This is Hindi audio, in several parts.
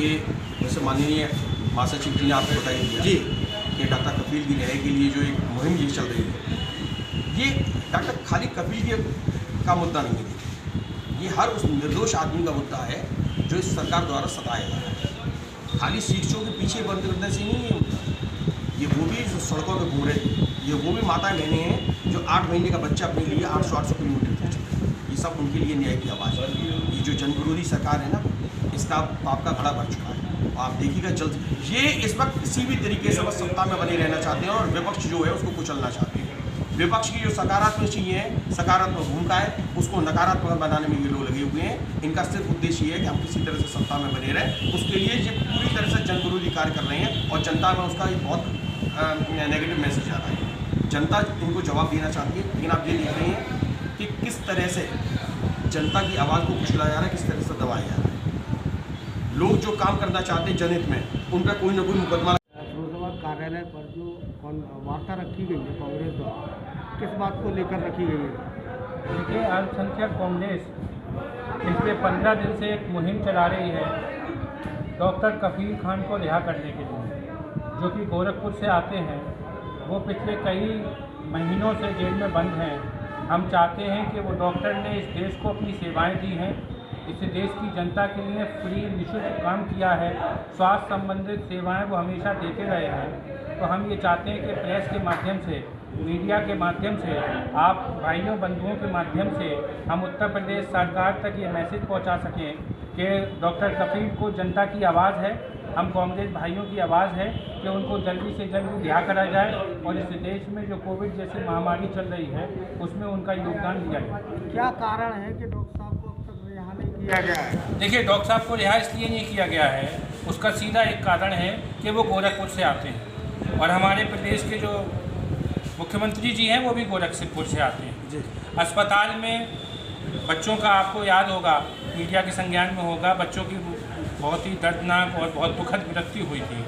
देखिए, वैसे माननीय महासचिव जी ने आपको बताई दिया जी कि डॉक्टर कपिल की न्याय के लिए जो एक मुहिम ये चल रही है, ये डॉक्टर खाली कपिल के का मुद्दा नहीं है, ये हर उस निर्दोष आदमी का मुद्दा है जो इस सरकार द्वारा सताया जा रहा है। खाली शिक्षकों के पीछे बंद करने से नहीं है मुद्दा, ये वो भी जो सड़कों पर घूम रहे थे, ये वो भी माताएं बहनें हैं जो 8 महीने का बच्चा अपने लिए 800 किलोमीटर खींच रहे हैं। ये सब उनके लिए न्याय की आवाज़ है। ये जो जनविरोधी सरकार है ना, इसका पाप का घड़ा भर चुका है। आप देखिएगा जल्द, ये इस वक्त किसी भी तरीके से बस सत्ता में बने रहना चाहते हैं और विपक्ष जो है उसको कुचलना चाहते हैं। विपक्ष की जो सकारात्मक चीज़ें हैं, सकारात्मक भूमिका है, उसको नकारात्मक बनाने में ये लोग लगे हुए हैं। इनका सिर्फ उद्देश्य ये है कि हम किसी तरह से सत्ता में बने रहें, उसके लिए ये पूरी तरह से जनविरोधी कार्य कर रहे हैं और जनता में उसका एक बहुत नेगेटिव मैसेज आ रहा है। जनता इनको जवाब देना चाहती है, लेकिन आप ये देख रहे हैं कि किस तरह से जनता की आवाज़ को कुचलाया जा रहा है, किस तरह से दबाया जा रहा है। लोग जो काम करना चाहते हैं जनहित में, उनका कोई ना कोई मुकदमा। फिरोजाबाद कार्यालय पर जो वार्ता रखी गई है कांग्रेस द्वारा, किस बात को लेकर रखी गई है? देखिए, अल्पसंख्यक कांग्रेस पिछले 15 दिन से एक मुहिम चला रही है डॉक्टर कफील खान को रिहा करने के लिए, जो कि गोरखपुर से आते हैं। वो पिछले कई महीनों से जेल में बंद हैं। हम चाहते हैं कि वो डॉक्टर ने इस देश को अपनी सेवाएं दी हैं, इस देश की जनता के लिए फ्री निःशुल्क काम किया है, स्वास्थ्य संबंधित सेवाएं वो हमेशा देते रहे हैं। तो हम ये चाहते हैं कि प्रेस के माध्यम से, मीडिया के माध्यम से, आप भाइयों बंधुओं के माध्यम से हम उत्तर प्रदेश सरकार तक ये मैसेज पहुंचा सकें कि डॉक्टर कफील को जनता की आवाज़ है, हम कांग्रेस भाइयों की आवाज़ है कि उनको जल्दी से जल्दी रिहा करा जाए और इस देश में जो कोविड जैसी महामारी चल रही है उसमें उनका योगदान दिया जाए। क्या कारण है कि डॉक्टर साहब को अब तक रिहा नहीं किया गया है? देखिए, डॉक्टर साहब को रिहा इसलिए नहीं किया गया है, उसका सीधा एक कारण है कि वो गोरखपुर से आते हैं और हमारे प्रदेश के जो मुख्यमंत्री जी हैं वो भी गोरखपुर से आते हैं। अस्पताल में बच्चों का, आपको याद होगा, मीडिया के संज्ञान में होगा, बच्चों की बहुत ही दर्दनाक और बहुत दुखद मृत्यु हुई थी।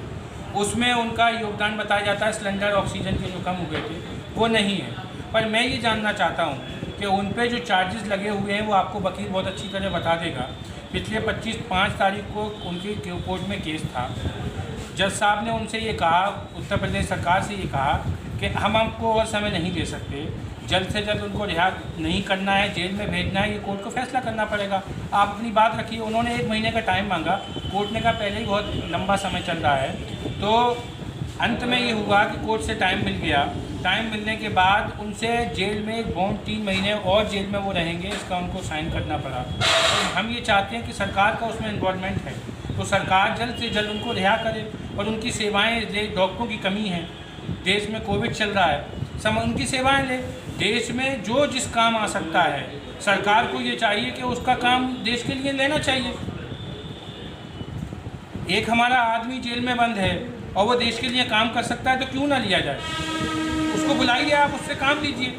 उसमें उनका योगदान बताया जाता है, सिलेंडर ऑक्सीजन के जो कम हुए थे वो नहीं है। पर मैं ये जानना चाहता हूँ कि उन पे जो चार्जेस लगे हुए हैं वो आपको वकील बहुत अच्छी तरह बता देगा। पिछले 5 तारीख को उनकी कोर्ट में केस था। जज साहब ने उनसे ये कहा, उत्तर प्रदेश सरकार से ये कहा कि हम आपको और समय नहीं दे सकते, जल्द से जल्द उनको रिहा नहीं करना है, जेल में भेजना है, ये कोर्ट को फैसला करना पड़ेगा। आप अपनी बात रखिए। उन्होंने 1 महीने का टाइम मांगा, कोर्ट ने कहा पहले ही बहुत लंबा समय चल रहा है। तो अंत में ये हुआ कि कोर्ट से टाइम मिल गया। टाइम मिलने के बाद उनसे जेल में एक बॉन्ड 3 महीने और जेल में वो रहेंगे, इसका उनको साइन करना पड़ा। तो हम ये चाहते हैं कि सरकार का उसमें इन्वॉल्वमेंट है, तो सरकार जल्द से जल्द उनको रिहा करे और उनकी सेवाएँ ले। डॉक्टरों की कमी है, देश में कोविड चल रहा है, उनकी सेवाएं ले। देश में जो जिस काम आ सकता है, सरकार को ये चाहिए कि उसका काम देश के लिए लेना चाहिए। एक हमारा आदमी जेल में बंद है और वो देश के लिए काम कर सकता है, तो क्यों ना लिया जाए? उसको बुलाइए, आप उससे काम लीजिए।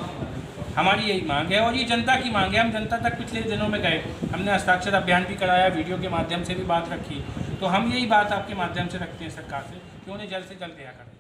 हमारी यही मांग है और ये जनता की मांग है। हम जनता तक पिछले दिनों में गए, हमने हस्ताक्षर अभियान भी कराया, वीडियो के माध्यम से भी बात रखी। तो हम यही बात आपके माध्यम से रखते हैं सरकार से कि उन्हें जल्द से जल्द रिहा करें।